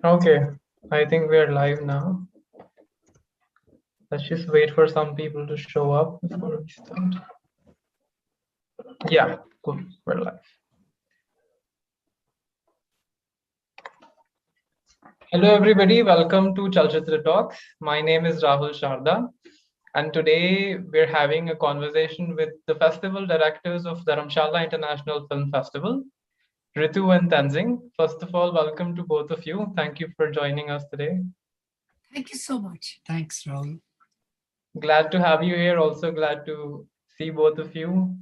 Okay, I think we're live now. Let's just wait for some people to show up before we start. Yeah, cool, we're live. Hello everybody, welcome to Chalchitra Talks. My name is Rahul Sharda, and today we're having a conversation with the festival directors of Dharamshala International Film Festival, Ritu and Tenzing. First of all, welcome to both of you. Thank you for joining us today. Thank you so much. Thanks, Rahul. Glad to have you here. Also glad to see both of you.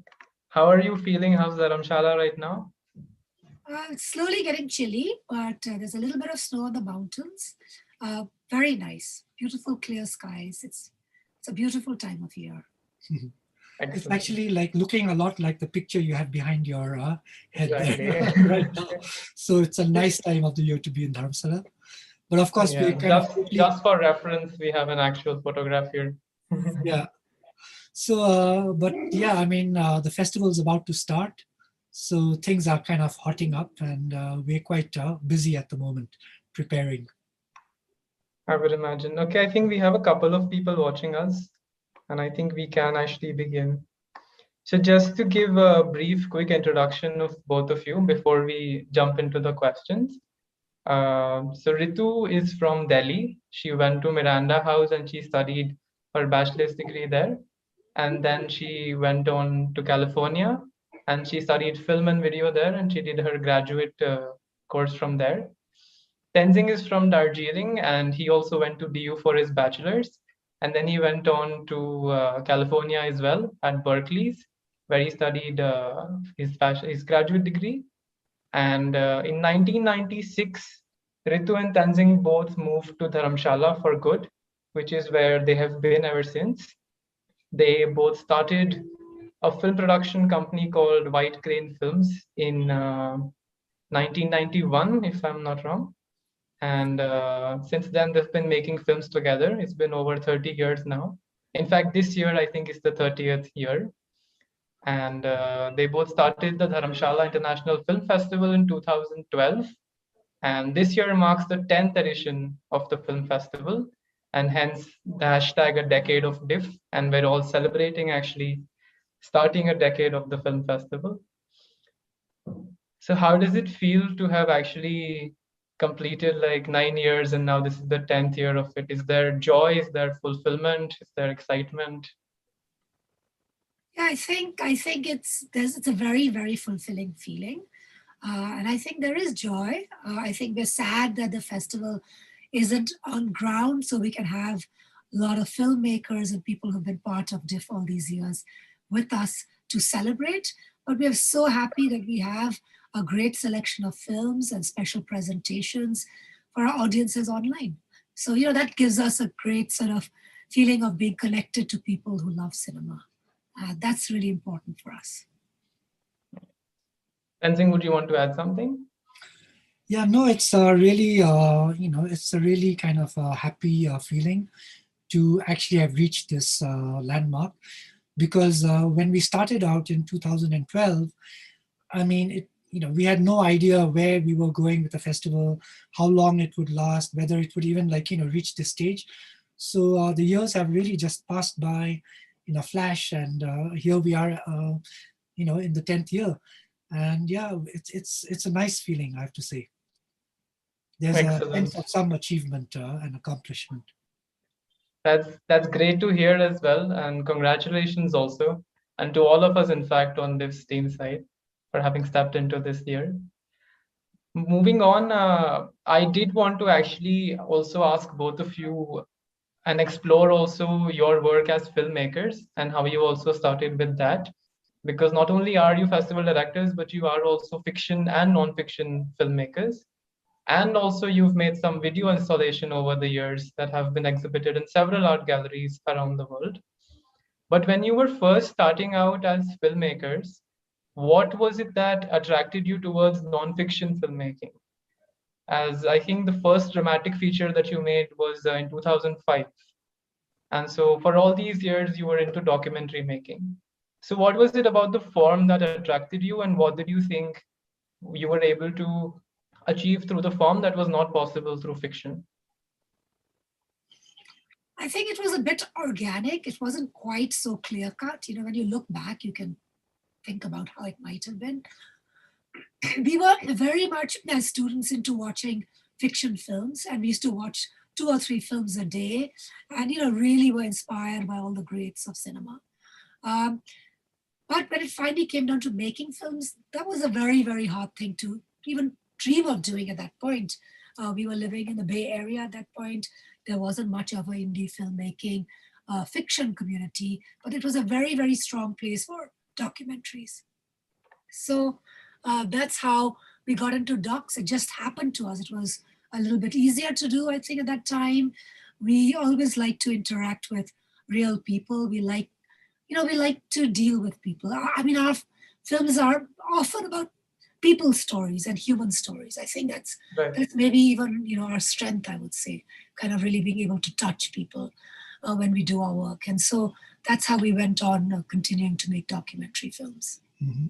How are you feeling? How's Dharamshala right now? It's slowly getting chilly, but there's a little bit of snow on the mountains. Very nice, beautiful clear skies. It's a beautiful time of year. It's actually like looking a lot like the picture you have behind your head there right now. So it's a nice time of the year to be in Dharamshala. But of course, we just for reference, we have an actual photograph here. Yeah. So, but yeah, I mean, the festival is about to start. So things are kind of hotting up and we're quite busy at the moment preparing. I would imagine. Okay, I think we have a couple of people watching us and I think we can actually begin. So just to give a brief, quick introduction of both of you before we jump into the questions. So Ritu is from Delhi. She went to Miranda House and she studied her bachelor's degree there. And then she went on to California and she studied film and video there and she did her graduate course from there. Tenzing is from Darjeeling and he also went to DU for his bachelor's. And then he went on to California as well at Berkeley's, where he studied his graduate degree. And in 1996, Ritu and Tenzing both moved to Dharamshala for good, which is where they have been ever since. They both started a film production company called White Crane Films in 1991, if I'm not wrong. And since then, they've been making films together. It's been over 30 years now. In fact, this year, I think, is the 30th year. And they both started the Dharamshala International Film Festival in 2012. And this year marks the 10th edition of the film festival, and hence the hashtag a decade of DIFF. And we're all celebrating actually starting a decade of the film festival. So how does it feel to have actually completed like 9 years and now this is the 10th year of it? Is there joy? Is there fulfillment? Is there excitement? Yeah, I think it's a very, very fulfilling feeling. And I think there is joy. I think we're sad that the festival isn't on ground so we can have a lot of filmmakers and people who've been part of DIFF all these years with us to celebrate. But we're so happy that we have a great selection of films and special presentations for our audiences online. So, that gives us a great sort of feeling of being connected to people who love cinema. That's really important for us. Tenzing, would you want to add something? Yeah, no, it's really, it's a really kind of happy feeling to actually have reached this landmark. Because when we started out in 2012, I mean, we had no idea where we were going with the festival, how long it would last, whether it would even reach this stage. So the years have really just passed by in a flash, and here we are, in the 10th year. And yeah, it's a nice feeling, I have to say. There's a sense of some achievement and accomplishment. That's great to hear as well, and congratulations also, and to all of us, in fact, on this team side for having stepped into this year. Moving on, I did want to actually also ask both of you and explore also your work as filmmakers and how you also started with that, because not only are you festival directors, but you are also fiction and non-fiction filmmakers. And also you've made some video installation over the years that have been exhibited in several art galleries around the world. But when you were first starting out as filmmakers, what was it that attracted you towards non-fiction filmmaking? As I think the first dramatic feature that you made was in 2005. And so for all these years, you were into documentary making. So what was it about the form that attracted you, and what did you think you were able to achieve through the form that was not possible through fiction? I think it was a bit organic. It wasn't quite so clear cut. You know, when you look back, you can think about how it might have been. We were very much as students into watching fiction films, and we used to watch 2 or 3 films a day, and really were inspired by all the greats of cinema. Um, but when it finally came down to making films, that was a very, very hard thing to even dream of doing at that point. We were living in the Bay Area at that point. There wasn't much of an indie filmmaking fiction community, but it was a very, very strong place for documentaries. So that's how we got into docs. It just happened to us. It was a little bit easier to do, I think, at that time. We always like to interact with real people. We like to deal with people. I mean, our films are often about people's stories and human stories. I think that's maybe even our strength, I would say, kind of really being able to touch people when we do our work. And so that's how we went on continuing to make documentary films. Mm-hmm.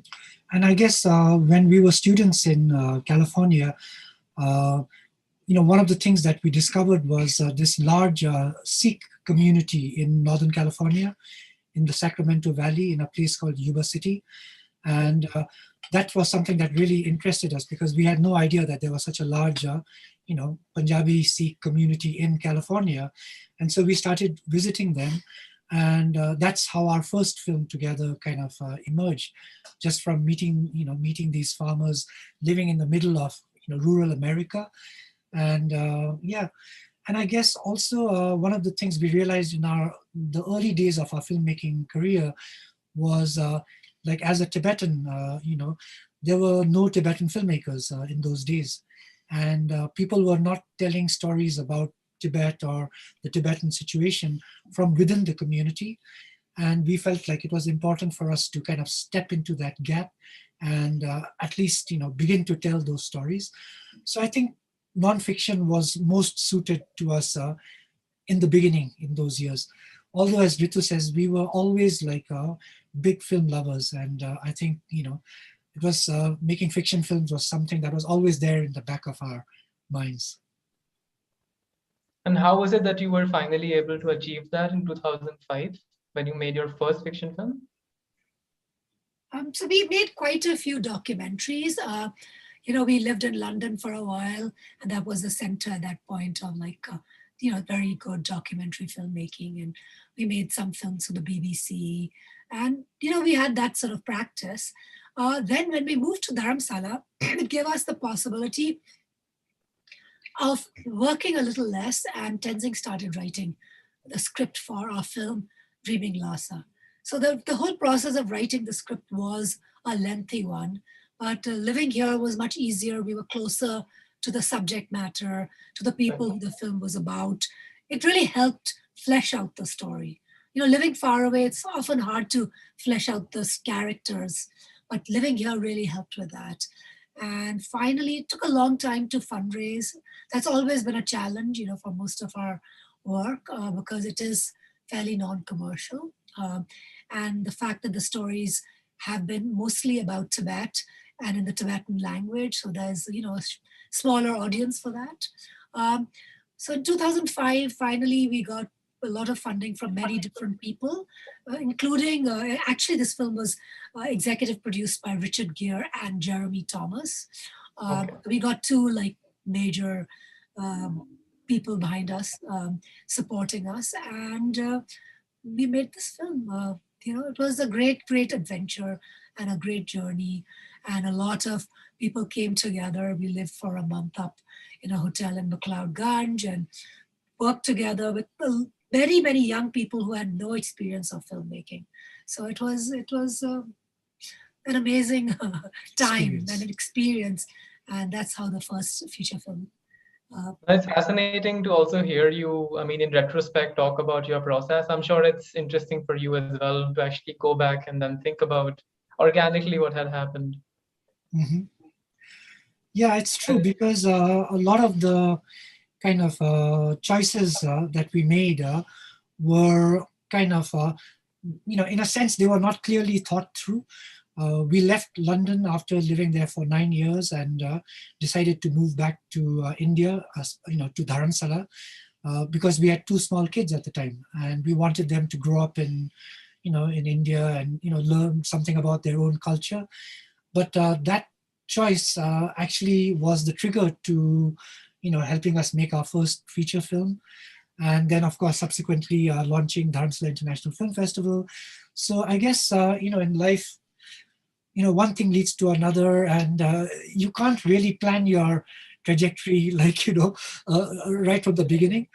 And I guess when we were students in California, one of the things that we discovered was this large Sikh community in Northern California, in the Sacramento Valley, in a place called Yuba City. And that was something that really interested us because we had no idea that there was such a large, Punjabi Sikh community in California. And so we started visiting them. And that's how our first film together kind of emerged, just from meeting these farmers living in the middle of rural America. And and I guess also one of the things we realized in the early days of our filmmaking career was like as a Tibetan, there were no Tibetan filmmakers in those days. And people were not telling stories about Tibet or the Tibetan situation from within the community. And we felt like it was important for us to kind of step into that gap and at least, begin to tell those stories. So I think nonfiction was most suited to us in the beginning in those years. Although, as Ritu says, we were always like big film lovers. And I think, it was making fiction films was something that was always there in the back of our minds. And how was it that you were finally able to achieve that in 2005 when you made your first fiction film? So we made quite a few documentaries. We lived in London for a while, and that was the center at that point of very good documentary filmmaking. And we made some films for the BBC. And, we had that sort of practice. Then when we moved to Dharamshala, it gave us the possibility of working a little less, and Tenzing started writing the script for our film, Dreaming Lhasa. So the whole process of writing the script was a lengthy one, but living here was much easier. We were closer to the subject matter, to the people who the film was about. It really helped flesh out the story. Living far away, it's often hard to flesh out those characters, but living here really helped with that. And finally, it took a long time to fundraise. That's always been a challenge, for most of our work because it is fairly non-commercial. And the fact that the stories have been mostly about Tibet and in the Tibetan language, so there's a smaller audience for that. So in 2005, finally, we got a lot of funding from many different people, including, actually this film was executive produced by Richard Gere and Jeremy Thomas. We got two major people behind us, supporting us, and we made this film. It was a great, great adventure and a great journey, and a lot of people came together. We lived for a month up in a hotel in McLeod-Ganj and worked together with very, many young people who had no experience of filmmaking. So it was an amazing time and an experience, and that's how the first feature film. It's fascinating to also hear you, in retrospect, talk about your process. I'm sure it's interesting for you as well to actually go back and then think about organically what had happened. Mm-hmm. Yeah, it's true, because a lot of the kind of choices that we made were kind of, in a sense, they were not clearly thought through, We left London after living there for 9 years and decided to move back to India, to Dharamshala, because we had two small kids at the time, and we wanted them to grow up in India and learn something about their own culture. But that choice actually was the trigger to helping us make our first feature film, and then of course subsequently launching Dharamshala International Film Festival. So I guess in life, one thing leads to another, and you can't really plan your trajectory like right from the beginning.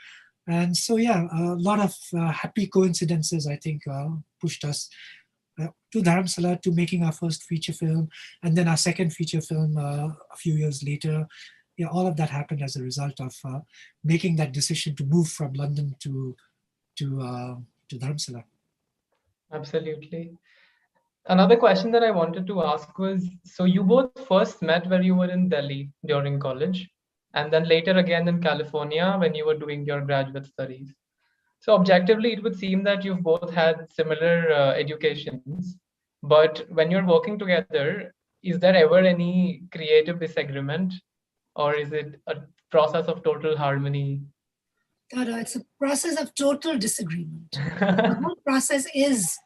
And so yeah, a lot of happy coincidences, I think, pushed us to Dharamsala, to making our first feature film, and then our second feature film a few years later. Yeah, all of that happened as a result of making that decision to move from London to Dharamsala. Absolutely. Another question that I wanted to ask was, so you both first met when you were in Delhi during college, and then later again in California when you were doing your graduate studies. So objectively, it would seem that you've both had similar educations, but when you're working together, is there ever any creative disagreement, or is it a process of total harmony? No, it's a process of total disagreement. The whole process is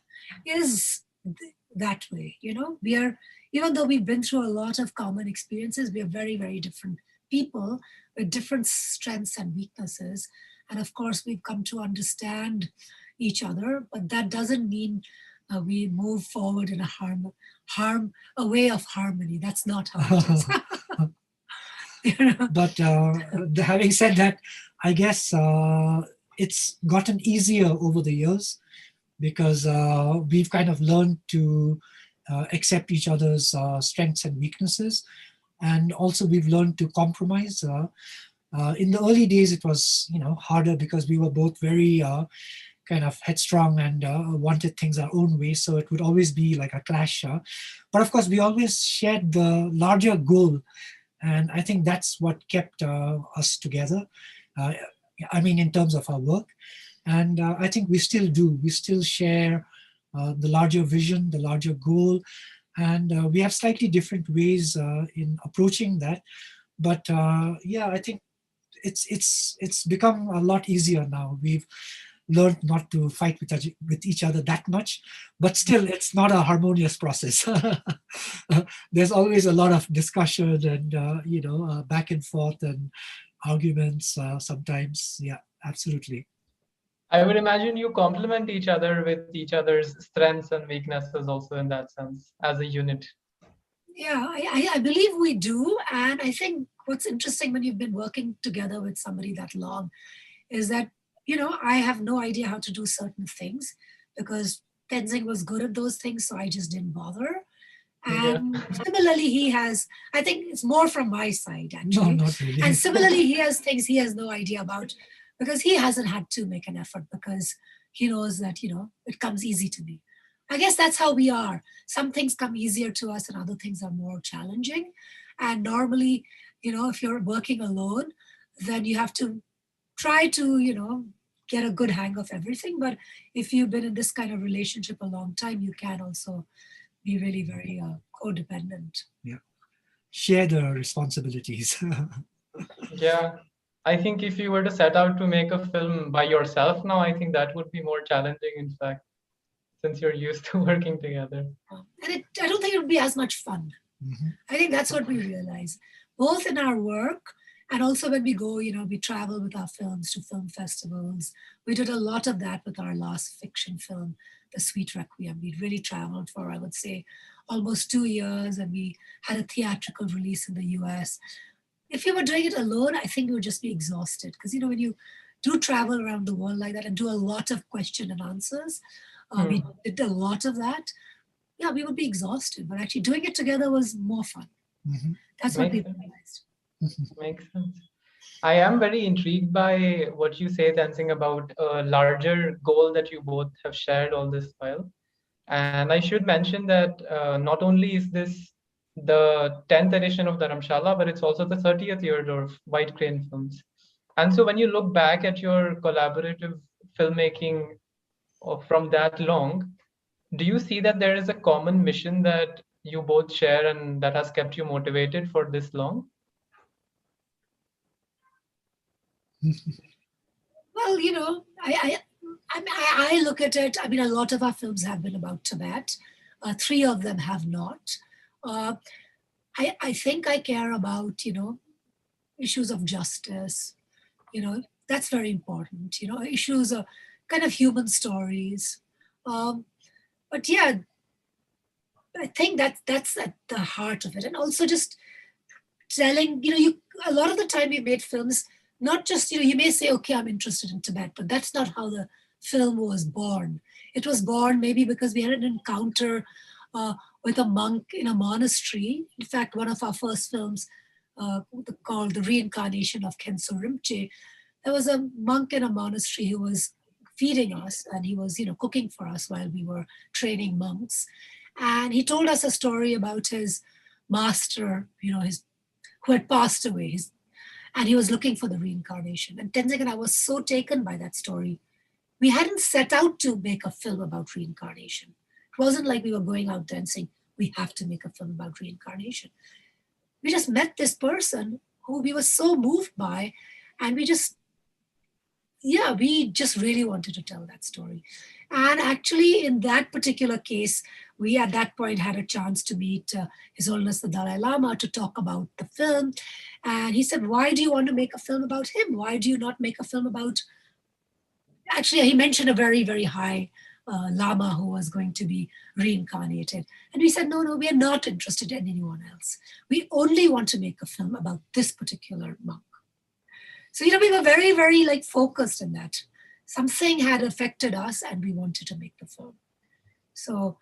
that way. We are, even though we've been through a lot of common experiences, we are very, very different people with different strengths and weaknesses. And of course, we've come to understand each other, but that doesn't mean we move forward in a way of harmony. That's not how it is. But having said that, I guess it's gotten easier over the years, because we've kind of learned to accept each other's strengths and weaknesses. And also we've learned to compromise. In the early days, it was harder because we were both very kind of headstrong and wanted things our own way. So it would always be like a clash. But of course, we always shared the larger goal. And I think that's what kept us together. I mean, in terms of our work. And I think we still do. We still share the larger vision, the larger goal. And we have slightly different ways in approaching that. But yeah, I think it's become a lot easier now. We've learned not to fight with each other that much, but still it's not a harmonious process. There's always a lot of discussion and back and forth and arguments sometimes. Yeah, absolutely. I would imagine you complement each other with each other's strengths and weaknesses also in that sense as a unit. Yeah, I believe we do. And I think what's interesting when you've been working together with somebody that long is that, I have no idea how to do certain things because Tenzing was good at those things, so I just didn't bother. Yeah. And similarly, he has, I think it's more from my side No, actually. not really. And similarly, he has things he has no idea about because he hasn't had to make an effort because he knows that, it comes easy to me. I guess that's how we are. Some things come easier to us and other things are more challenging. And normally, if you're working alone, then you have to try to, get a good hang of everything. But if you've been in this kind of relationship a long time, you can also be really very codependent. Yeah. Share the responsibilities. Yeah. I think if you were to set out to make a film by yourself now, I think that would be more challenging, in fact, since you're used to working together. And I don't think it would be as much fun. Mhm. I think that's what we realize, both in our work and also when we go, we travel with our films to film festivals. We did a lot of that with our last fiction film, The Sweet Requiem. We really traveled for, I would say, almost 2 years, and we had a theatrical release in the US. If you were doing it alone, I think you would just be exhausted because, when you do travel around the world like that and do a lot of question and answers, we did a lot of that. Yeah, we would be exhausted, but actually doing it together was more fun. Mhm. That's what we Makes sense. realized. Makes sense. I am very intrigued by what you say, Tenzing, about a larger goal that you both have shared all this while. And I should mention that not only is this the 10th edition of Dharamshala, but it's also the 30th year of White Crane Films. And so when you look back at your collaborative filmmaking from that long, Do you see that there is a common mission that you both share and that has kept you motivated for this long? Well, I look at it. I mean, a lot of our films have been about Tibet. Three of them have not. Uh, I think I care about, issues of justice. That's very important. Issues of kind of human stories. But yeah, I think that's at the heart of it, and also just telling. You a lot of the time we made films. Not just, you may say, okay, I'm interested in Tibet, but that's not how the film was born. It was born maybe because we had an encounter with a monk in a monastery. In fact, one of our first films called The Reincarnation of Khenso Rinpoche, there was a monk in a monastery who was feeding us, and he was, cooking for us while we were training monks. And he told us a story about his master, who had passed away, and he was looking for the reincarnation. And Tenzing and I was so taken by that story. We hadn't set out to make a film about reincarnation. It wasn't like we were going out there and saying, we have to make a film about reincarnation. We just met this person who we were so moved by, and we just really wanted to tell that story. And actually, in that particular case, we at that point had a chance to meet His Holiness the Dalai Lama to talk about the film. And he said, why do you want to make a film about him? Why do you not make a film about... Actually, he mentioned a very, very high Lama who was going to be reincarnated. And we said, no, we are not interested in anyone else. We only want to make a film about this particular monk. So, we were very, very focused in that. Something had affected us and we wanted to make the film. So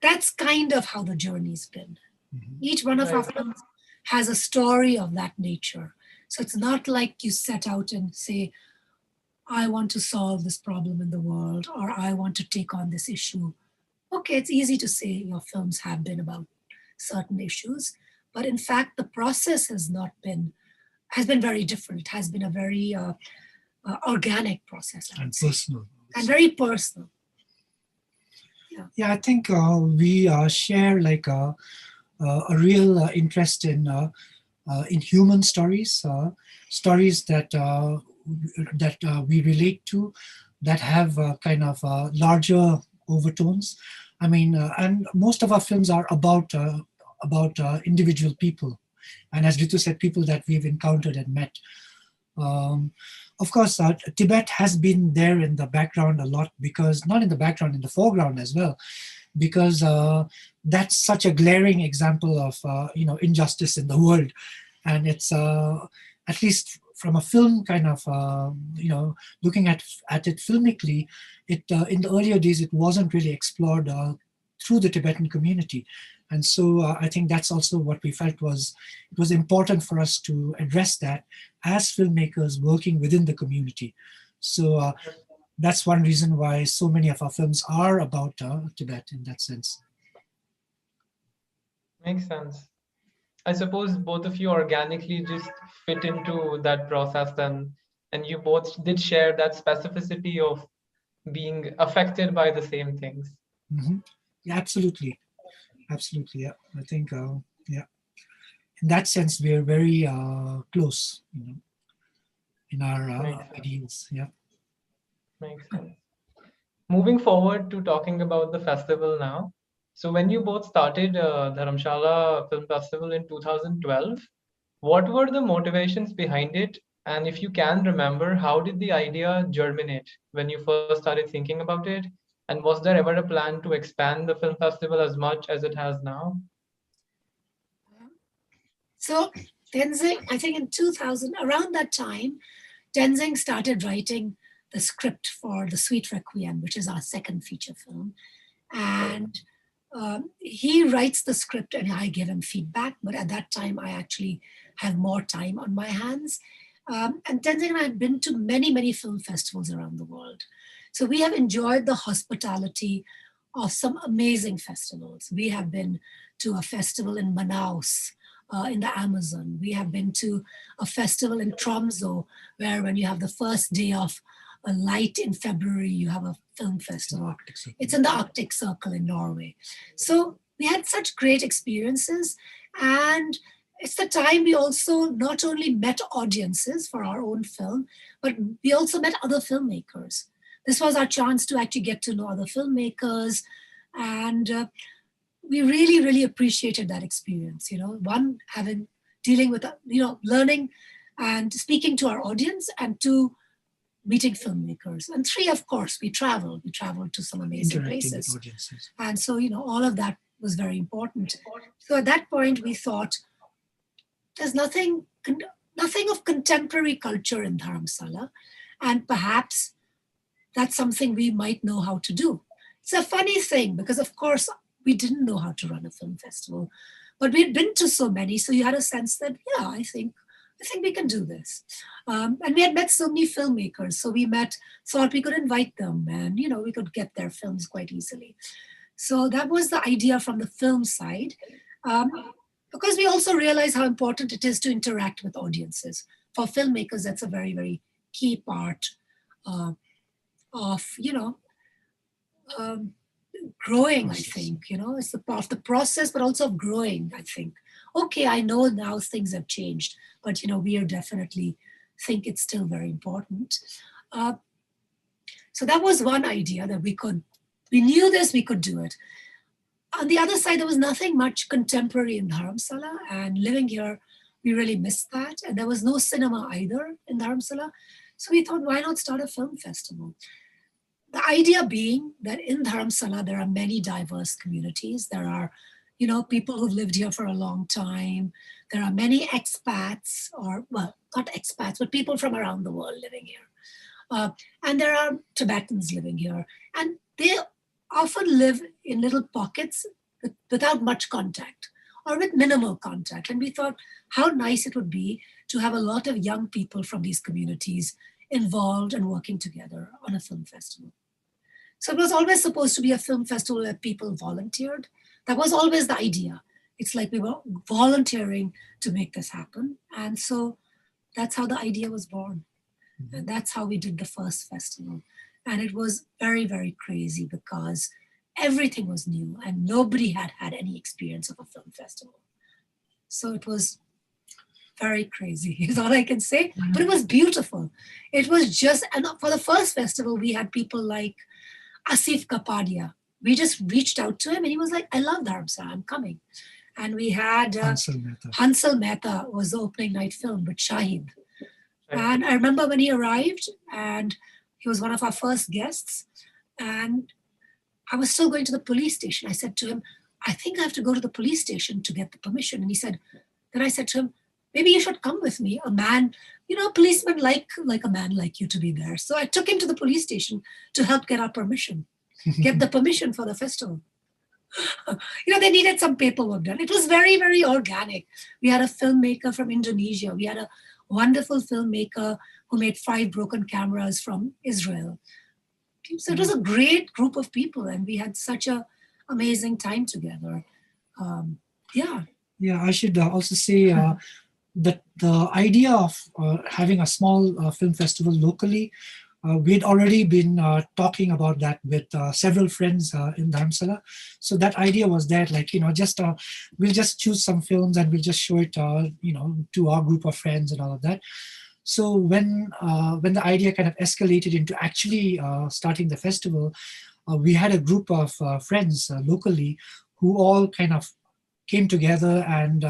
that's kind of how the journey's been. Mm-hmm. Each one of our films has a story of that nature. So it's not like you set out and say, I want to solve this problem in the world, or I want to take on this issue. Okay, it's easy to say your films have been about certain issues, but in fact, the process has been very different. It has been a very organic process. And personal. And very personal. Yeah, I think we share a real interest in human stories, stories that we relate to, that have kind of larger overtones. I mean, and most of our films are about individual people, and as Ritu said, people that we've encountered and met. Of course, Tibet has been there in the background a lot, because not in the background, in the foreground as well, because that's such a glaring example of injustice in the world, and it's at least from a film kind of looking at it filmically, it in the earlier days it wasn't really explored through the Tibetan community. And so I think that's also what we felt it was important for us to address that as filmmakers working within the community. So that's one reason why so many of our films are about Tibet in that sense. Makes sense. I suppose both of you organically just fit into that process then, and you both did share that specificity of being affected by the same things. Mm-hmm. Yeah, absolutely. Absolutely, yeah. I think, yeah. In that sense, we are very close, in our ideals. Yeah. Makes sense. Moving forward to talking about the festival now. So when you both started Dharamshala Film Festival in 2012, what were the motivations behind it? And if you can remember, how did the idea germinate when you first started thinking about it? And was there ever a plan to expand the film festival as much as it has now? So Tenzing, I think in 2000, around that time, Tenzing started writing the script for The Sweet Requiem, which is our second feature film. And he writes the script and I give him feedback. But at that time, I actually have more time on my hands. And Tenzing and I have been to many, many film festivals around the world. So we have enjoyed the hospitality of some amazing festivals. We have been to a festival in Manaus, in the Amazon. We have been to a festival in Tromso, where when you have the first day of a light in February, you have a Film Festival. Arctic Circle. It's in the Arctic Circle in Norway. So we had such great experiences, and it's the time we also not only met audiences for our own film, but we also met other filmmakers. This was our chance to actually get to know other filmmakers, and we really, really appreciated that experience. One, dealing with, learning and speaking to our audience, and two, meeting filmmakers, and three, of course, we traveled to some amazing places. And so, all of that was very important. So at that point, we thought, there's nothing of contemporary culture in Dharamshala, and perhaps that's something we might know how to do. It's a funny thing because, of course, we didn't know how to run a film festival, but we had been to so many, so you had a sense that, yeah, I think we can do this. And we had met so many filmmakers, so we thought we could invite them, and we could get their films quite easily. So that was the idea from the film side. Because we also realize how important it is to interact with audiences. For filmmakers, that's a very, very key part of, growing, I think. It's the part of the process, but also of growing, I think. Okay, I know now things have changed, but, we are definitely think it's still very important. So that was one idea that we knew this, we could do it. On the other side, there was nothing much contemporary in Dharamshala, and living here, we really missed that. And there was no cinema either in Dharamshala. So we thought, why not start a film festival? The idea being that in Dharamshala, there are many diverse communities. There are, people who've lived here for a long time. There are many expats, not expats, but people from around the world living here. And there are Tibetans living here. And they often live in little pockets without much contact or with minimal contact. And we thought how nice it would be to have a lot of young people from these communities involved and working together on a film festival. So it was always supposed to be a film festival where people volunteered. That was always the idea. It's like we were volunteering to make this happen. And so that's how the idea was born. And that's how we did the first festival. And it was very, very crazy because everything was new and nobody had had any experience of a film festival. So it was very crazy, is all I can say. But it was beautiful. It was and for the first festival, we had people like Asif Kapadia. We just reached out to him and he was like, I love Dharamshala, I'm coming. And we had Hansal Mehta was the opening night film with Shahid. And I remember when he arrived, and he was one of our first guests, and I was still going to the police station. I said to him, I think I have to go to the police station to get the permission. And then I said to him, maybe you should come with me. A man, policemen like a man like you to be there. So I took him to the police station to help get our permission, get the permission for the festival. They needed some paperwork done. It was very, very organic. We had a filmmaker from Indonesia. We had a wonderful filmmaker who made 5 broken cameras from Israel. So it was a great group of people, and we had such an amazing time together. Yeah, I should also say that the idea of having a small film festival locally, we had already been talking about that with several friends in Dharamshala. So that idea was that, we'll just choose some films and we'll just show it, to our group of friends and all of that. So when the idea kind of escalated into actually starting the festival, we had a group of friends locally who all kind of came together and,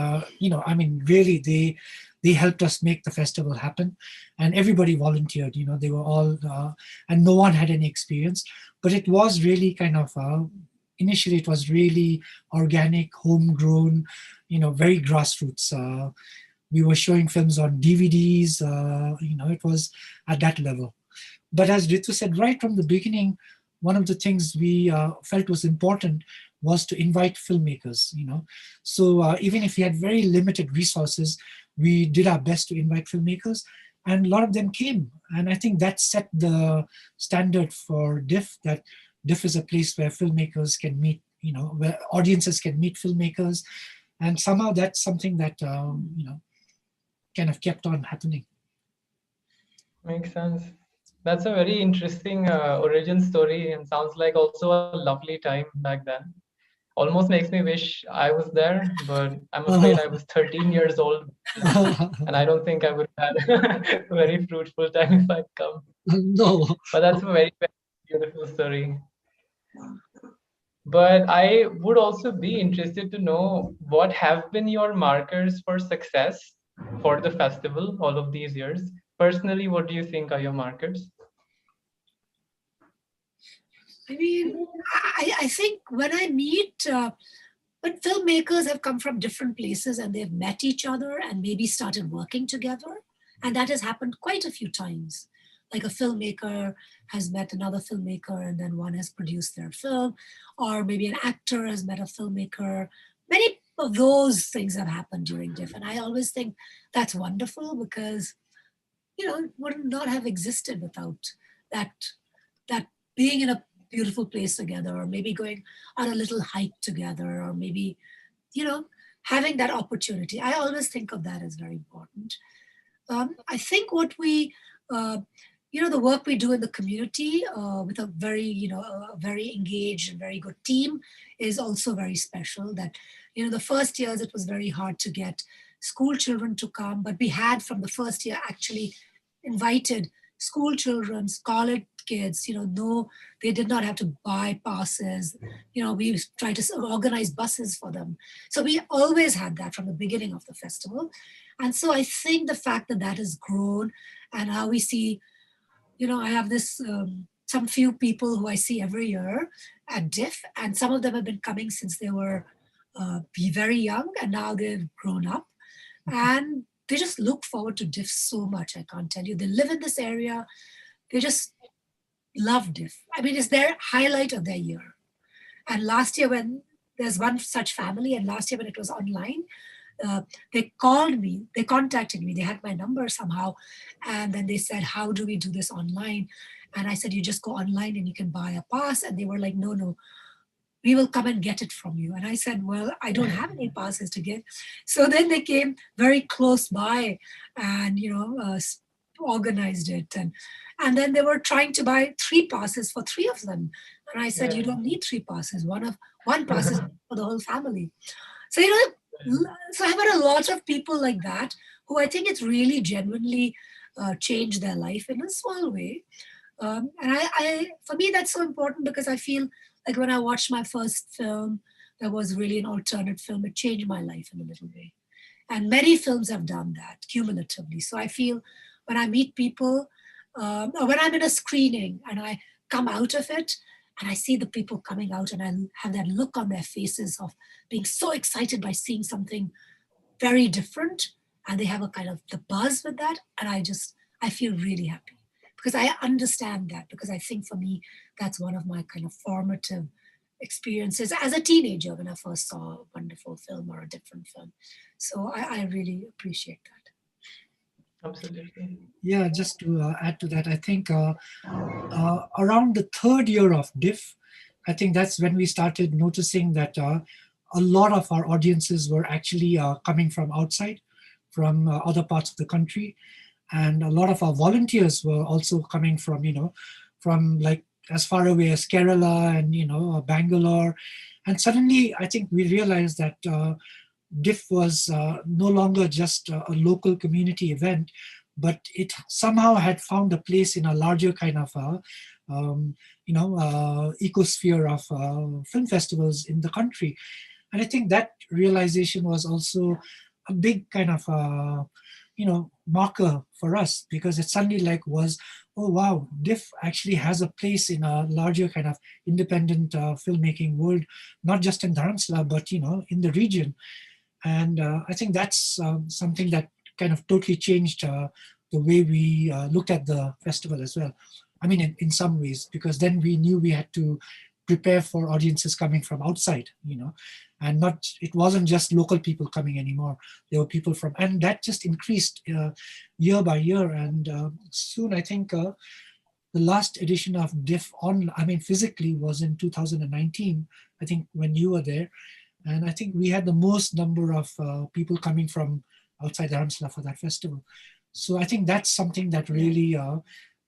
really they helped us make the festival happen, and everybody volunteered. They were all, and no one had any experience, but it was really kind of, initially it was really organic, homegrown, very grassroots. We were showing films on DVDs, it was at that level. But as Ritu said, right from the beginning, one of the things we felt was important was to invite filmmakers, So even if we had very limited resources, we did our best to invite filmmakers, and a lot of them came. And I think that set the standard for DIFF, that DIFF is a place where filmmakers can meet, where audiences can meet filmmakers. And somehow that's something that, kind of kept on happening. Makes sense. That's a very interesting origin story and sounds like also a lovely time back then. Almost makes me wish I was there, but I'm afraid I was 13 years old, and I don't think I would have had a very fruitful time if I'd come. No. But that's a very, very beautiful story. But I would also be interested to know what have been your markers for success for the festival all of these years. Personally, what do you think are your markers? I mean, I think when I meet, when filmmakers have come from different places and they've met each other and maybe started working together, and that has happened quite a few times. Like a filmmaker has met another filmmaker and then one has produced their film, or maybe an actor has met a filmmaker. Many of those things have happened during DIFF. And I always think that's wonderful because, it would not have existed without that, that being in a beautiful place together, or maybe going on a little hike together, or maybe, having that opportunity. I always think of that as very important. I think what we, the work we do in the community with a very, a very engaged and very good team is also very special. That, the first years it was very hard to get school children to come, but we had from the first year actually invited school children, college kids, no, they did not have to buy passes. We tried to organize buses for them. So we always had that from the beginning of the festival. And so I think the fact that that has grown and how we see, I have this, some few people who I see every year at DIFF, and some of them have been coming since they were very young, and now they've grown up. And they just look forward to DIFF so much. I can't tell you. They live in this area. They just love DIFF. I mean, it's their highlight of their year. And last year, when there's one such family, and last year when it was online, they called me, they contacted me, they had my number somehow. And then they said, how do we do this online? And I said, you just go online and you can buy a pass. And they were like, no, we will come and get it from you. And I said, well, I don't have any passes to get. So then they came very close by and, organized it. And then they were trying to buy 3 passes for 3 of them. And I said, you don't need 3 passes. One pass is for the whole family. So, so I've had a lot of people like that who I think it's really genuinely changed their life in a small way. And I, for me, that's so important because I feel like when I watched my first film, that was really an alternate film, it changed my life in a little way. And many films have done that cumulatively. So I feel when I meet people, or when I'm in a screening and I come out of it and I see the people coming out and I have that look on their faces of being so excited by seeing something very different, and they have a kind of the buzz with that, and I feel really happy because I understand that, because I think for me that's one of my kind of formative experiences as a teenager when I first saw a wonderful film or a different film. So I really appreciate that. Absolutely. Yeah, just to add to that, I think around the 3rd year of DIFF, I think that's when we started noticing that a lot of our audiences were actually coming from outside, from other parts of the country. And a lot of our volunteers were also coming from, from like as far away as Kerala and, Bangalore. And suddenly I think we realized that DIFF was no longer just a local community event, but it somehow had found a place in a larger kind of, ecosphere of film festivals in the country. And I think that realization was also a big kind of, marker for us, because it suddenly was, oh wow, DIFF actually has a place in a larger kind of independent filmmaking world, not just in Dharamshala, but in the region. And I think that's something that kind of totally changed the way we looked at the festival as well. I mean, in some ways, because then we knew we had to prepare for audiences coming from outside, and it wasn't just local people coming anymore. There were people from, and that just increased year by year. And soon, I think the last edition of DIFF physically was in 2019, I think, when you were there. And I think we had the most number of people coming from outside Dharamshala for that festival. So I think that's something that really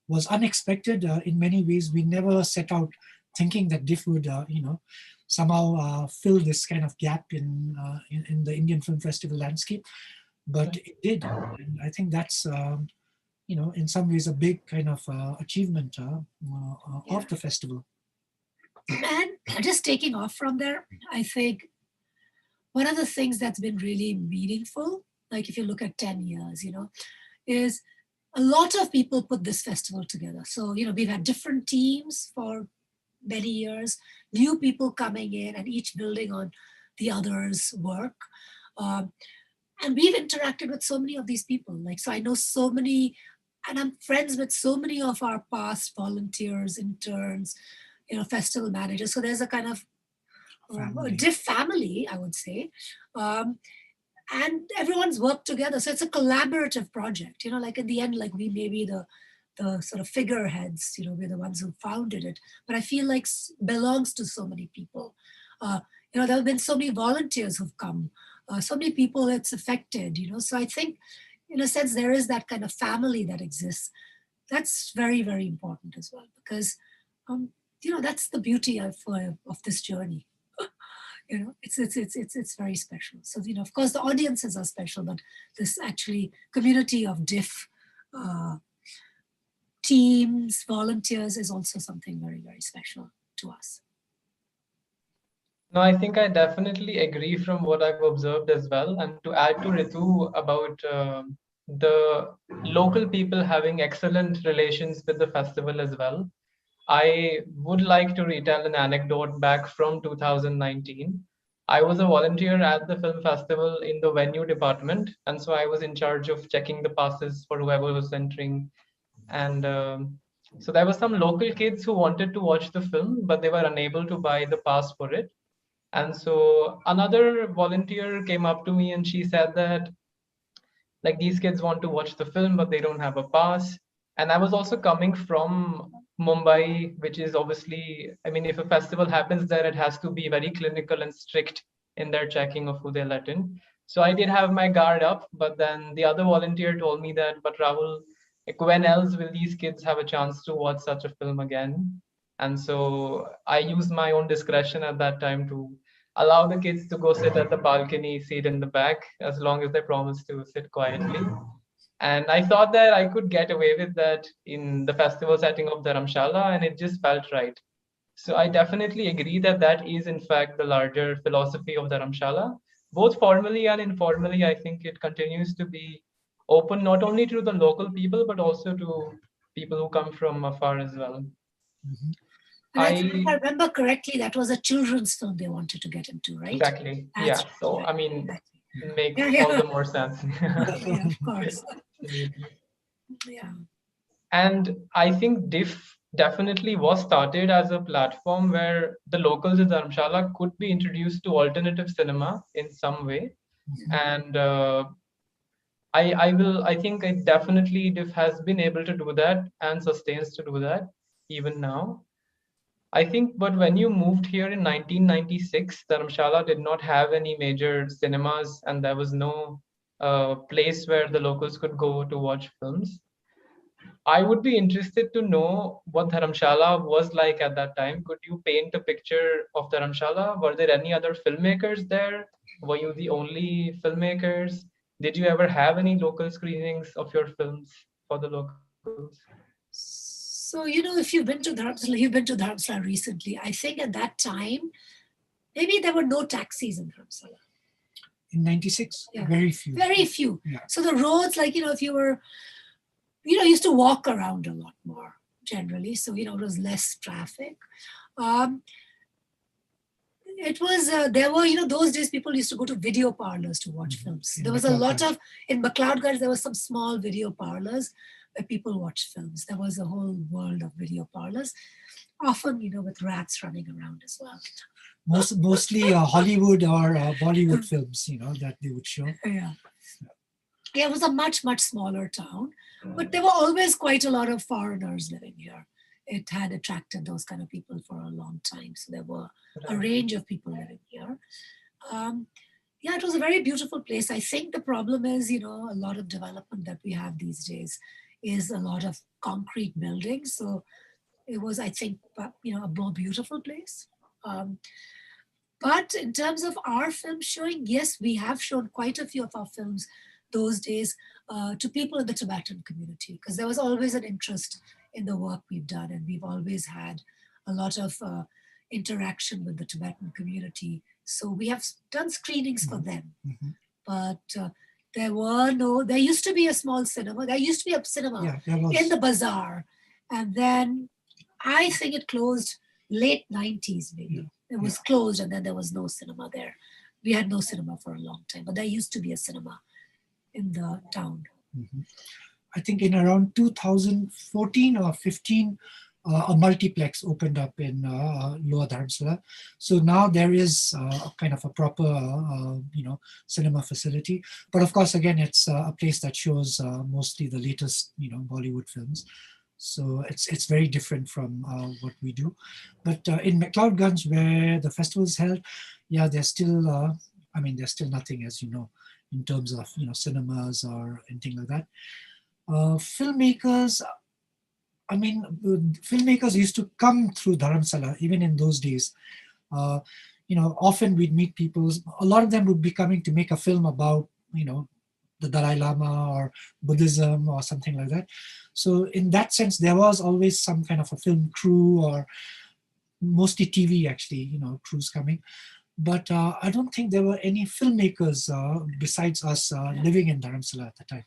was unexpected in many ways. We never set out thinking that DIFF would, somehow fill this kind of gap in the Indian Film Festival landscape, but it did. And I think that's, in some ways a big kind of achievement of the festival. And just taking off from there, I think one of the things that's been really meaningful, like if you look at 10 years, is a lot of people put this festival together. So, we've had different teams for many years, new people coming in and each building on the other's work. And we've interacted with so many of these people. Like, so I know so many, and I'm friends with so many of our past volunteers, interns, festival managers. So there's a kind of a DIFF family, I would say. And everyone's worked together. So it's a collaborative project, like in the end, like we may be the sort of figureheads, we're the ones who founded it, but I feel like belongs to so many people. There have been so many volunteers who've come, so many people it's affected, so I think in a sense there is that kind of family that exists. That's very, very important as well, because that's the beauty of this journey. It's very special. So, of course the audiences are special, but this actually community of DIFF teams, volunteers is also something very, very special to us. No, I think I definitely agree from what I've observed as well. And to add to Ritu about the local people having excellent relations with the festival as well, I would like to retell an anecdote back from 2019. I was a volunteer at the film festival in the venue department, and so I was in charge of checking the passes for whoever was entering. And so there were some local kids who wanted to watch the film, but they were unable to buy the pass for it. And so another volunteer came up to me and she said that, like, these kids want to watch the film, but they don't have a pass. And I was also coming from Mumbai, which is obviously, I mean, if a festival happens there, it has to be very clinical and strict in their checking of who they let in. So I did have my guard up, but then the other volunteer told me that, but Rahul, like, when else will these kids have a chance to watch such a film again? And so I used my own discretion at that time to allow the kids to go sit at the balcony seat in the back, as long as they promise to sit quietly. And I thought that I could get away with that in the festival setting of Dharamshala, and it just felt right. So I definitely agree that that is in fact the larger philosophy of Dharamshala. Both formally and informally, I think it continues to be open not only to the local people, but also to people who come from afar as well. Mhm. And I think if I remember correctly, that was a children's film they wanted to get into, right? Exactly. That's yeah. So, right. I mean, Exactly. makes Yeah, all the more sense. yeah, of course. Absolutely. Yeah. And I think DIFF definitely was started as a platform where the locals in Dharamshala could be introduced to alternative cinema in some way. And I think it definitely DIFF has been able to do that and sustains to do that even now. I think, but when you moved here in 1996, Dharamshala did not have any major cinemas, and there was no place where the locals could go to watch films. I would be interested to know what Dharamshala was like at that time. Could you paint a picture of Dharamshala? Were there any other filmmakers there? Were you the only filmmakers? Did you ever have any local screenings of your films for the locals? So, if you've been to Dharamsala recently. I think at that time, maybe there were no taxis in Dharamsala. In 96, Yeah. very few. Very few. Yeah. So the roads, like, if you were, used to walk around a lot more generally. So, it was less traffic. It was, there were, those days people used to go to video parlors to watch films. In There was a lot McLeod of, in McLeod Gardens, there was some small video parlors where people watched films. There was a whole world of video parlors, often, with rats running around as well. Mostly Hollywood or Bollywood films, that they would show. Yeah. Yeah, it was a much, much smaller town, but there were always quite a lot of foreigners living here. It had attracted those kind of people for a long time. So there were a range of people living here. Yeah, it was a very beautiful place. I think the problem is, a lot of development that we have these days is a lot of concrete buildings. So it was, I think, a more beautiful place. But in terms of our film showing, yes, we have shown quite a few of our films those days to people in the Tibetan community, because there was always an interest in the work we've done, and we've always had a lot of interaction with the Tibetan community. So we have done screenings for them. Mm-hmm. But there used to be a small cinema. There used to be a cinema in the bazaar. And then I think it closed late 90s, maybe. Yeah. It was closed, and then there was no cinema there. We had no cinema for a long time, but there used to be a cinema in the town. Mm-hmm. I think in around 2014 or 15, a multiplex opened up in Lower Dharamshala. So now there is kind of a proper, cinema facility. But of course, again, it's a place that shows mostly the latest, Bollywood films. So it's very different from what we do. But in McLeodganj, where the festival is held, there's still, there's still nothing, as you know, in terms of, cinemas or anything like that. Filmmakers used to come through Dharamshala, even in those days. Often we'd meet people, a lot of them would be coming to make a film about, the Dalai Lama or Buddhism or something like that. So in that sense, there was always some kind of a film crew, or mostly TV actually, crews coming. But I don't think there were any filmmakers besides us living in Dharamshala at the time.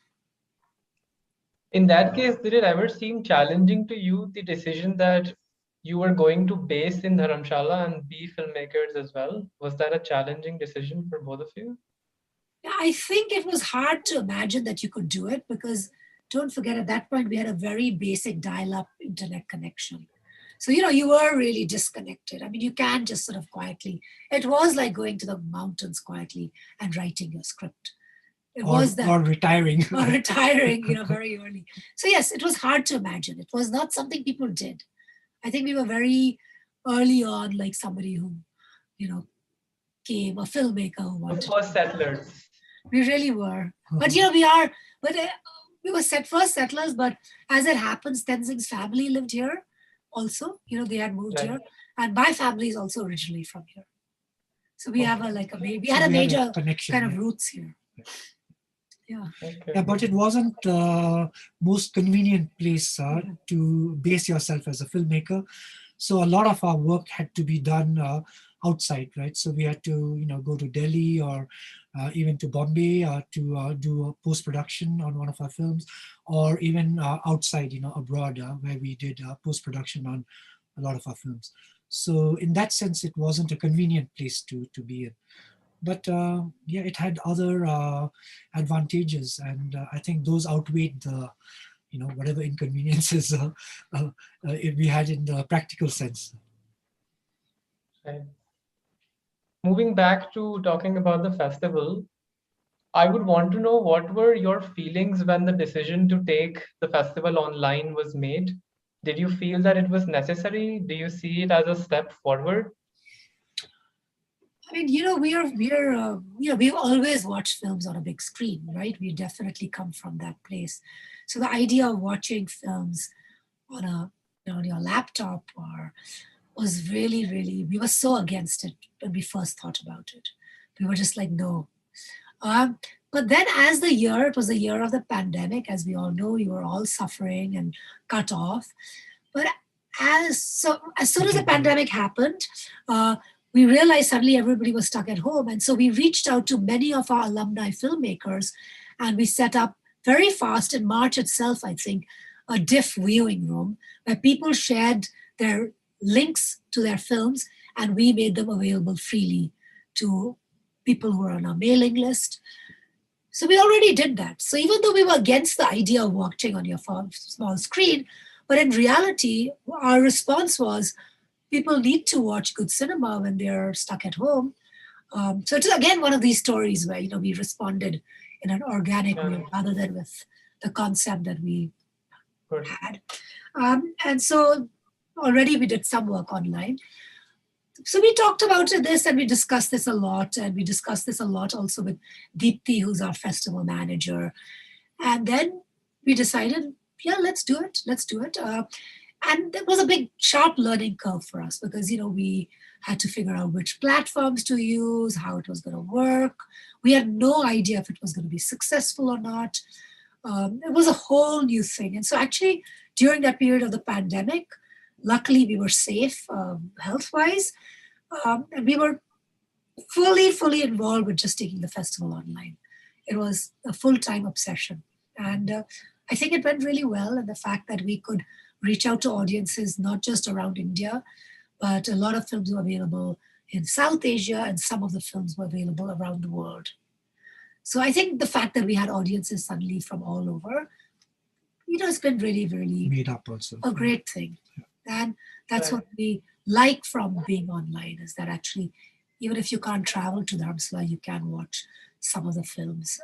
In that case, did it ever seem challenging to you, the decision that you were going to base in Dharamshala and be filmmakers as well? Was that a challenging decision for both of you? Yeah, I think it was hard to imagine that you could do it, because don't forget, at that point we had a very basic dial-up internet connection. So, you were really disconnected. I mean, you can't just sort of quietly. It was like going to the mountains quietly and writing your script. Or retiring. Or retiring, very early. So yes, it was hard to imagine. It was not something people did. I think we were very early on, like somebody who, came, a filmmaker who wanted. The first settlers. We really were. But, we were first settlers, but as it happens, Tenzing's family lived here also. They had moved here. And my family is also originally from here. So we have we had a major connection, kind of roots here. Yeah. Okay. Yeah, but it wasn't the most convenient place to base yourself as a filmmaker. So a lot of our work had to be done outside, right? So we had to, go to Delhi or even to Bombay to do a post-production on one of our films, or even outside, abroad, where we did post-production on a lot of our films. So in that sense, it wasn't a convenient place to be in. But it had other advantages, and I think those outweighed the, whatever inconveniences we had in the practical sense. Right. Moving back to talking about the festival, I would want to know, what were your feelings when the decision to take the festival online was made? Did you feel that it was necessary? Do you see it as a step forward? I mean, we've always watched films on a big screen, right? We definitely come from that place. So the idea of watching films on your laptop was really, really, we were so against it when we first thought about it. We were just like, no. But then it was the year of the pandemic, as we all know, we were all suffering and cut off. But as soon as the pandemic happened, we realized suddenly everybody was stuck at home. And so we reached out to many of our alumni filmmakers, and we set up very fast in March itself, I think, a DIFF viewing room where people shared their links to their films, and we made them available freely to people who were on our mailing list. So we already did that. So even though we were against the idea of watching on your small screen, but in reality, our response was, people need to watch good cinema when they're stuck at home. So it's again one of these stories where we responded in an organic way rather than with the concept that we had. And so already we did some work online. So we talked about this, and we discussed this a lot, and we discussed this a lot also with Deepthi, who's our festival manager. And then we decided, yeah, let's do it. Let's do it. And it was a big, sharp learning curve for us because, we had to figure out which platforms to use, how it was going to work. We had no idea if it was going to be successful or not. It was a whole new thing. And so actually, during that period of the pandemic, luckily we were safe health-wise. And we were fully involved with just taking the festival online. It was a full-time obsession. And I think it went really well. And the fact that we could reach out to audiences, not just around India, but a lot of films were available in South Asia and some of the films were available around the world. So I think the fact that we had audiences suddenly from all over, it's been really, really Made up also. a great thing. And that's what we like from being online, is that actually, even if you can't travel to Dharamshala, you can watch some of the films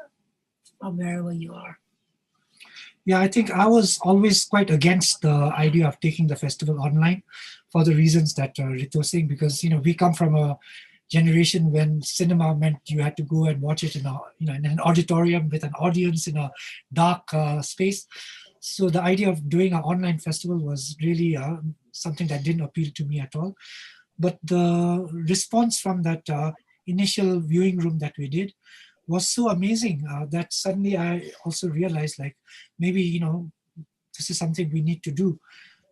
from wherever you are. Yeah, I think I was always quite against the idea of taking the festival online for the reasons that Ritu was saying, because we come from a generation when cinema meant you had to go and watch it in an auditorium with an audience in a dark space. So the idea of doing an online festival was really something that didn't appeal to me at all. But the response from that initial viewing room that we did was so amazing that suddenly I also realized, like, maybe this is something we need to do.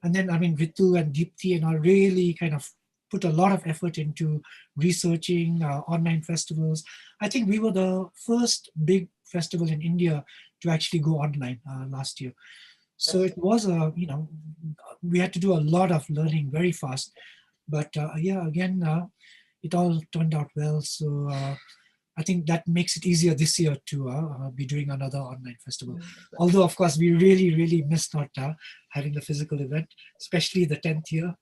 And then Ritu and Deepthi and all really kind of put a lot of effort into researching online festivals. I think we were the first big festival in India to actually go online last year. So it was we had to do a lot of learning very fast. But again, it all turned out well. So I think that makes it easier this year to be doing another online festival. Although, of course, we really, really missed not having the physical event, especially the 10th year.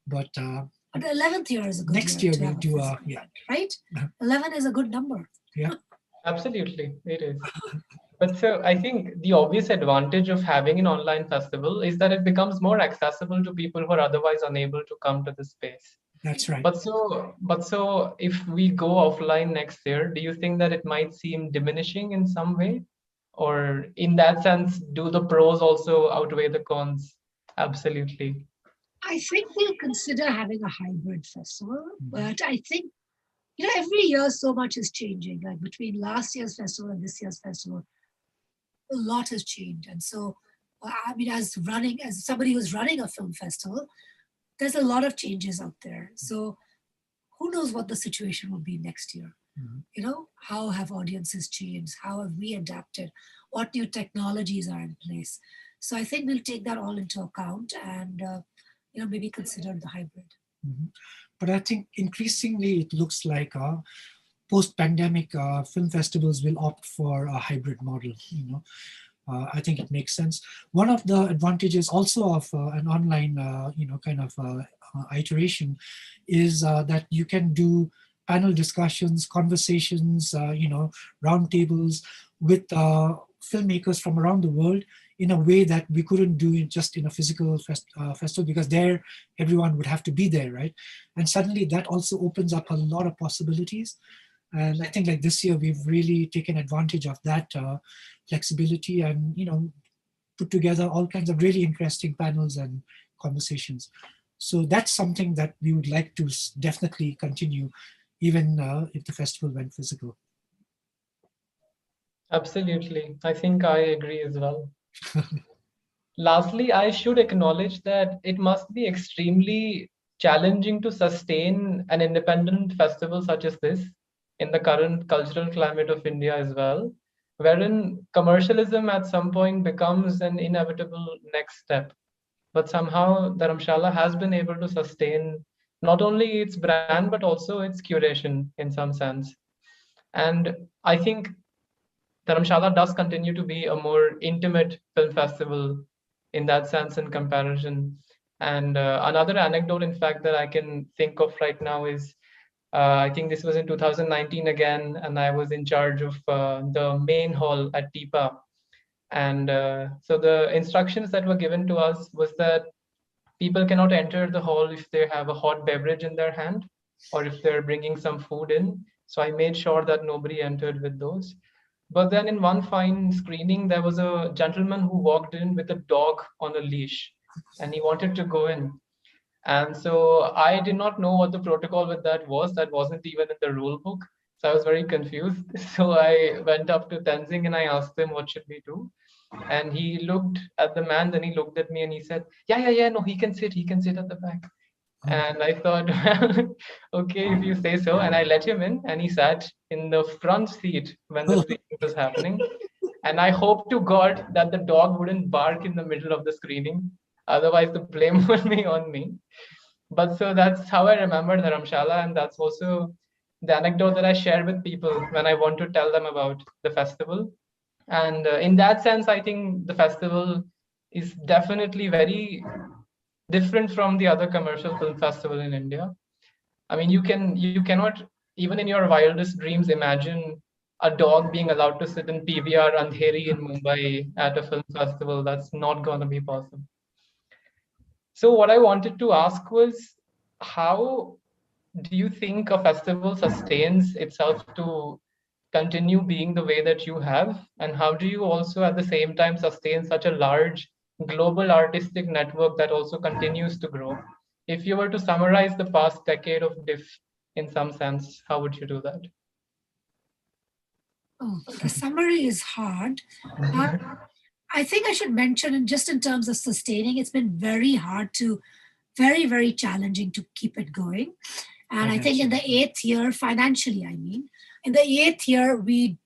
But the 11th year is a good next year we'll do event, right? 11 is a good number. Yeah. Absolutely, it is. But so I think the obvious advantage of having an online festival is that it becomes more accessible to people who are otherwise unable to come to the space. That's right. But so if we go offline next year, do you think that it might seem diminishing in some way? Or in that sense, do the pros also outweigh the cons? Absolutely. I think we'll consider having a hybrid festival, but I think, every year so much is changing. Like between last year's festival and this year's festival, a lot has changed. And so, as somebody who's running a film festival, there's a lot of changes out there. So who knows what the situation will be next year? How have audiences changed? How have we adapted? What new technologies are in place? So I think we'll take that all into account and, maybe consider the hybrid. But I think increasingly it looks like post-pandemic film festivals will opt for a hybrid model. I think it makes sense. One of the advantages also of an online, iteration is that you can do panel discussions, conversations, roundtables with filmmakers from around the world in a way that we couldn't do it just in a physical festival, because there everyone would have to be there, right? And suddenly that also opens up a lot of possibilities. And I think like this year we've really taken advantage of that flexibility and put together all kinds of really interesting panels and conversations. So that's something that we would like to definitely continue, even if the festival went physical. Absolutely. I think I agree as well. Lastly, I should acknowledge that it must be extremely challenging to sustain an independent festival such as this in the current cultural climate of India as well, wherein commercialism at some point becomes an inevitable next step. But somehow Dharamshala has been able to sustain not only its brand, but also its curation in some sense. And I think Dharamshala does continue to be a more intimate film festival in that sense in comparison. And another anecdote, in fact, that I can think of right now is I think this was in 2019 again, and I was in charge of the main hall at TIPA. And so the instructions that were given to us was that people cannot enter the hall if they have a hot beverage in their hand or if they're bringing some food in. So I made sure that nobody entered with those. But then in one fine screening, there was a gentleman who walked in with a dog on a leash, and he wanted to go in. And so I did not know what the protocol with that was. That wasn't even in the rule book. So I was very confused. So I went up to Tenzing and I asked him, what should we do? And he looked at the man, then he looked at me and he said, yeah, no, he can sit at the back. And I thought, well, okay, if you say so. And I let him in and he sat in the front seat when the screening was happening. And I hope to God that the dog wouldn't bark in the middle of the screening. Otherwise, the blame would be on me. But so that's how I remember Dharamshala. And that's also the anecdote that I share with people when I want to tell them about the festival. And in that sense, I think the festival is definitely very different from the other commercial film festival in India. I mean, you cannot even in your wildest dreams imagine a dog being allowed to sit in PVR Andheri in Mumbai at a film festival. That's not going to be possible. So what I wanted to ask was, how do you think a festival sustains itself to continue being the way that you have? And how do you also at the same time sustain such a large global artistic network that also continues to grow? If you were to summarize the past decade of DIFF in some sense, how would you do that? Oh, the summary is hard. I think I should mention, and just in terms of sustaining, it's been very hard to, very, very challenging to keep it going. And I think in the 8th year, financially, I mean, in the 8th year, we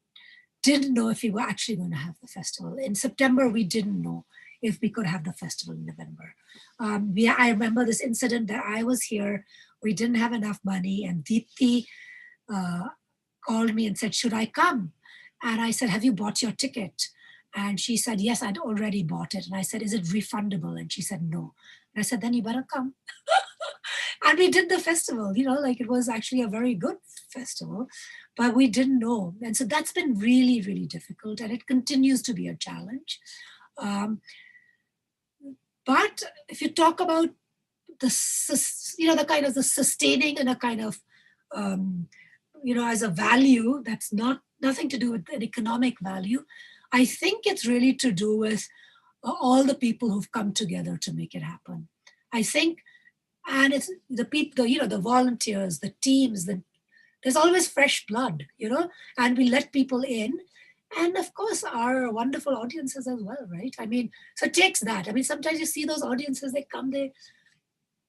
didn't know if we were actually going to have the festival. In September, we didn't know if we could have the festival in November. I remember this incident that I was here, we didn't have enough money, and Deepthi called me and said, should I come? And I said, have you bought your ticket? And she said, yes, I'd already bought it. And I said, is it refundable? And she said, no. And I said, then you better come. And we did the festival, like it was actually a very good festival, but we didn't know. And so that's been really, really difficult. And it continues to be a challenge. But if you talk about the kind of the sustaining and a kind of, as a value, that's nothing to do with an economic value. I think it's really to do with all the people who've come together to make it happen. I think, and it's the people, the volunteers, the teams, there's always fresh blood, and we let people in. And of course, our wonderful audiences as well, right? I mean, so it takes that. I mean, sometimes you see those audiences, they come, they're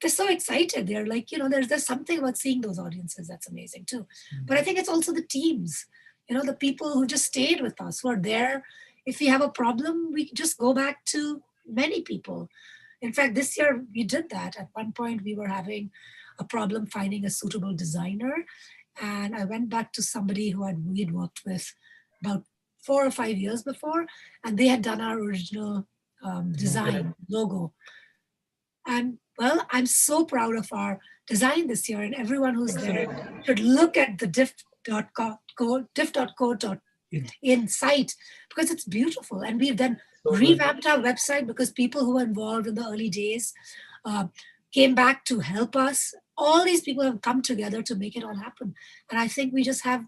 so excited. They're like, there's something about seeing those audiences that's amazing too. Mm-hmm. But I think it's also the teams, the people who just stayed with us, who are there. If we have a problem, we just go back to many people. In fact, this year we did that. At one point, we were having a problem finding a suitable designer. And I went back to somebody who we had worked with about 4 or 5 years before, and they had done our original design logo. And well, I'm so proud of our design this year, and everyone who's there should look at the diff.co.in site, because it's beautiful. And we've then revamped our website because people who were involved in the early days came back to help us. All these people have come together to make it all happen. And I think we just have,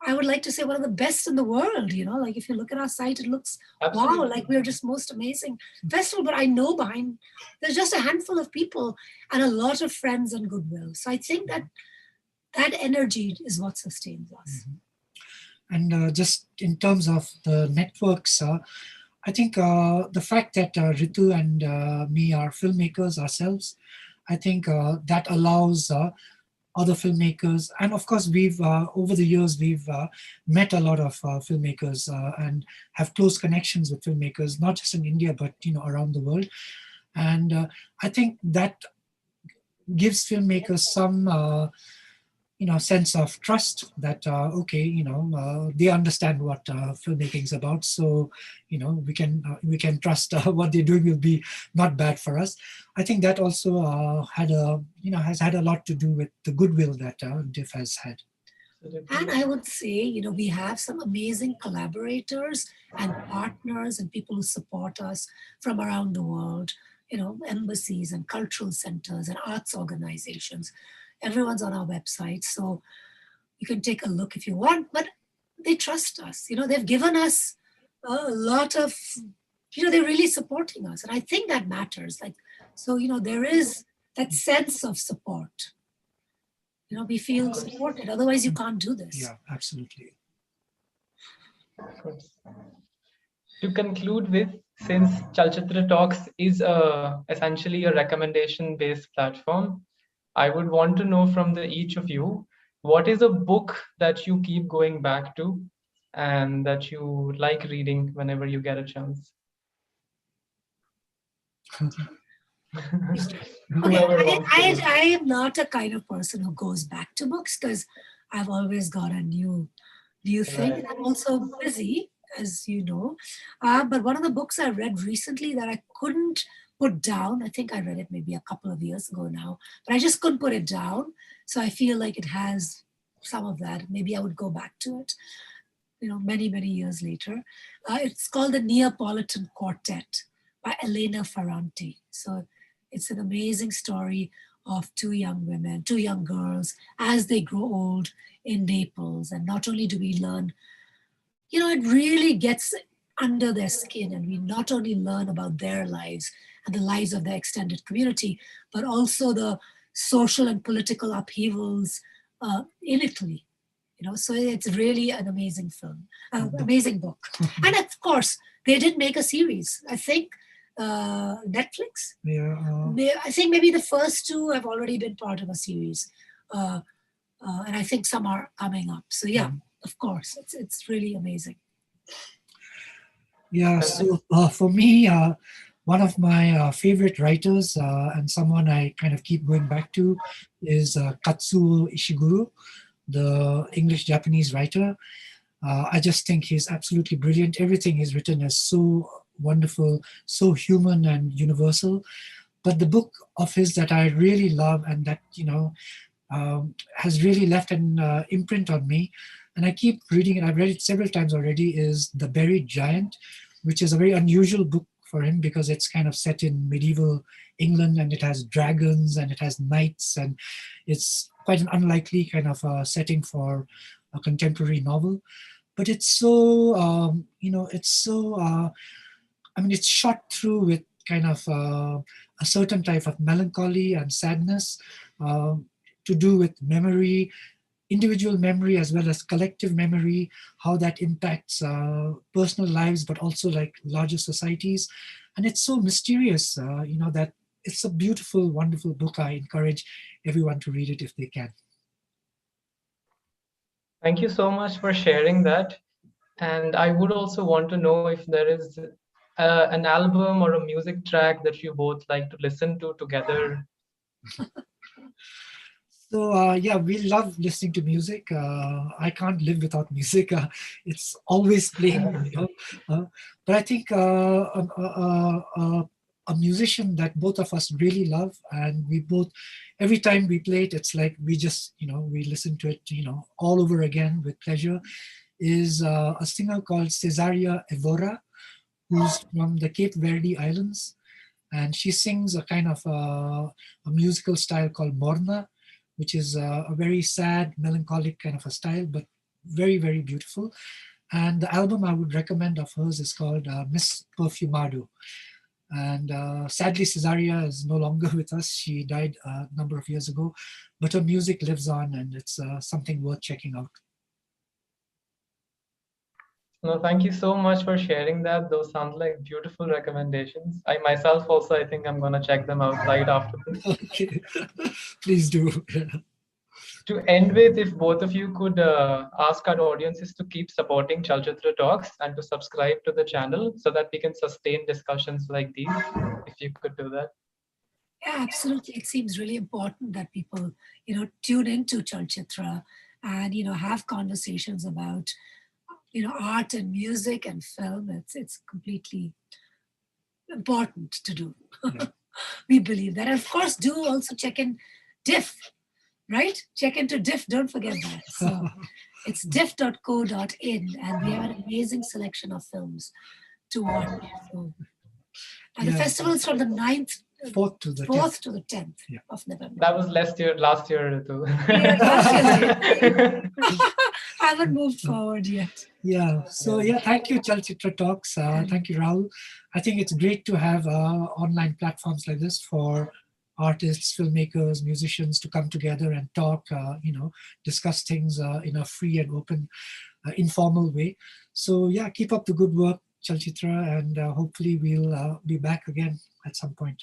I would like to say, one of the best in the world, like if you look at our site, it looks, absolutely, wow, like we're just most amazing festival. But I know behind, there's just a handful of people and a lot of friends and goodwill. So I think that energy is what sustains us. Mm-hmm. And just in terms of the networks, I think the fact that Ritu and me are filmmakers ourselves, I think that allows other filmmakers, and of course we've over the years we've met a lot of filmmakers and have close connections with filmmakers, not just in India but around the world. And I think that gives filmmakers some sense of trust that okay, they understand what filmmaking is about, so we can trust what they're doing will be not bad for us. I think that also has had a lot to do with the goodwill that DIFF has had. And I would say, we have some amazing collaborators and partners and people who support us from around the world, embassies and cultural centers and arts organizations. Everyone's on our website, so you can take a look if you want. But they trust us. They've given us a lot of, they're really supporting us. And I think that matters. So, there is that sense of support. We feel supported. Otherwise, you can't do this. Yeah, absolutely. Of course. To conclude with, since Chalchitra Talks is essentially a recommendation-based platform, I would want to know from each of you, what is a book that you keep going back to and that you like reading whenever you get a chance? I am not a kind of person who goes back to books because I've always got a new thing. Right. I'm also busy, as you know. But one of the books I read recently that I couldn't put down, I think I read it maybe a couple of years ago now, but I just couldn't put it down. So I feel like it has some of that. Maybe I would go back to it, many, many years later. It's called the Neapolitan Quartet by Elena Ferrante. So it's an amazing story of two young girls, as they grow old in Naples. And not only do we learn, it really gets under their skin, and we not only learn about their lives and the lives of their extended community, but also the social and political upheavals in Italy. So it's really an amazing film, amazing book. And of course, they did make a series. I think Netflix. Yeah. I think maybe the first two have already been part of a series, and I think some are coming up. So yeah, of course, it's really amazing. Yeah. So for me, one of my favorite writers and someone I kind of keep going back to is Katsu Ishiguro, the English-Japanese writer. I just think he's absolutely brilliant. Everything he's written is so wonderful, so human and universal. But the book of his that I really love and that, has really left an imprint on me, and I keep reading it, I've read it several times already, is The Buried Giant, which is a very unusual book for him because it's kind of set in medieval England, and it has dragons and it has knights, and it's quite an unlikely kind of setting for a contemporary novel. But it's so, it's shot through with kind of a certain type of melancholy and sadness to do with memory, individual memory as well as collective memory, how that impacts personal lives, but also like larger societies. And it's so mysterious, that it's a beautiful, wonderful book. I encourage everyone to read it if they can. Thank you so much for sharing that. And I would also want to know if there is an album or a music track that you both like to listen to together. So yeah, we love listening to music. I can't live without music. It's always playing. But I think a musician that both of us really love, and we both, every time we play it, it's like we just, we listen to it, all over again with pleasure, is a singer called Cesaria Evora, who's from the Cape Verde Islands. And she sings a kind of a musical style called Morna, which is a very sad, melancholic kind of a style, but very, very beautiful. And the album I would recommend of hers is called Miss Perfumado. And sadly, Cesaria is no longer with us. She died a number of years ago, but her music lives on, and it's something worth checking out. No, thank you so much for sharing that. Those sound like beautiful recommendations. I myself also, I think I'm gonna check them out right after this. Okay, please do. To end with, if both of you could ask our audiences to keep supporting Chalchitra Talks and to subscribe to the channel so that we can sustain discussions like these, if you could do that. Yeah, absolutely. It seems really important that people, tune into Chalchitra and, have conversations about, art and music and film. It's completely important to do. Yeah. We believe that. And of course, do also check in DIFF, right? Check into DIFF, don't forget that. So it's diff.co.in, and we have an amazing selection of films to watch. So, and the festival is from the 9th 4th to the 4th 10th. to the 10th Yeah. of November. That was last year, Ritu. Yeah, last year. I haven't moved forward yet. Yeah. So yeah, thank you, Chalchitra Talks. Thank you, Rahul. I think it's great to have online platforms like this for artists, filmmakers, musicians to come together and talk. Discuss things in a free and open, informal way. So yeah, keep up the good work, Chalchitra, and hopefully we'll be back again at some point.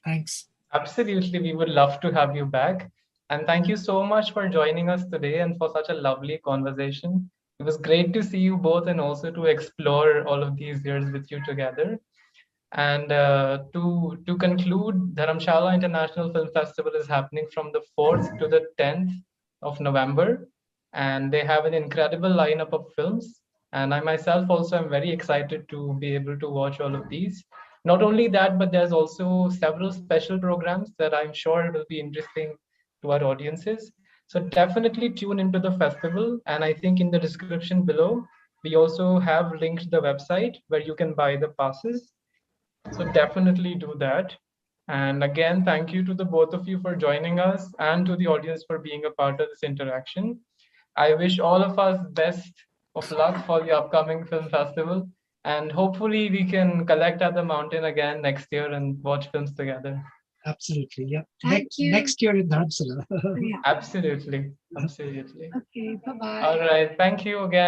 Thanks. Absolutely, we would love to have you back. And thank you so much for joining us today and for such a lovely conversation. It was great to see you both and also to explore all of these years with you together. And to conclude, Dharamshala International Film Festival is happening from the 4th to the 10th of November. And they have an incredible lineup of films. And I myself also am very excited to be able to watch all of these. Not only that, but there's also several special programs that I'm sure will be interesting to our audiences. So definitely tune into the festival. And I think in the description below, we also have linked the website where you can buy the passes. So definitely do that. And again, thank you to the both of you for joining us and to the audience for being a part of this interaction. I wish all of us best of luck for the upcoming film festival. And hopefully we can collect at the mountain again next year and watch films together. Absolutely. Yeah. Thank you. Next year in Dharamshala. Yeah. Absolutely. Absolutely. Okay. Bye-bye. All right. Thank you again.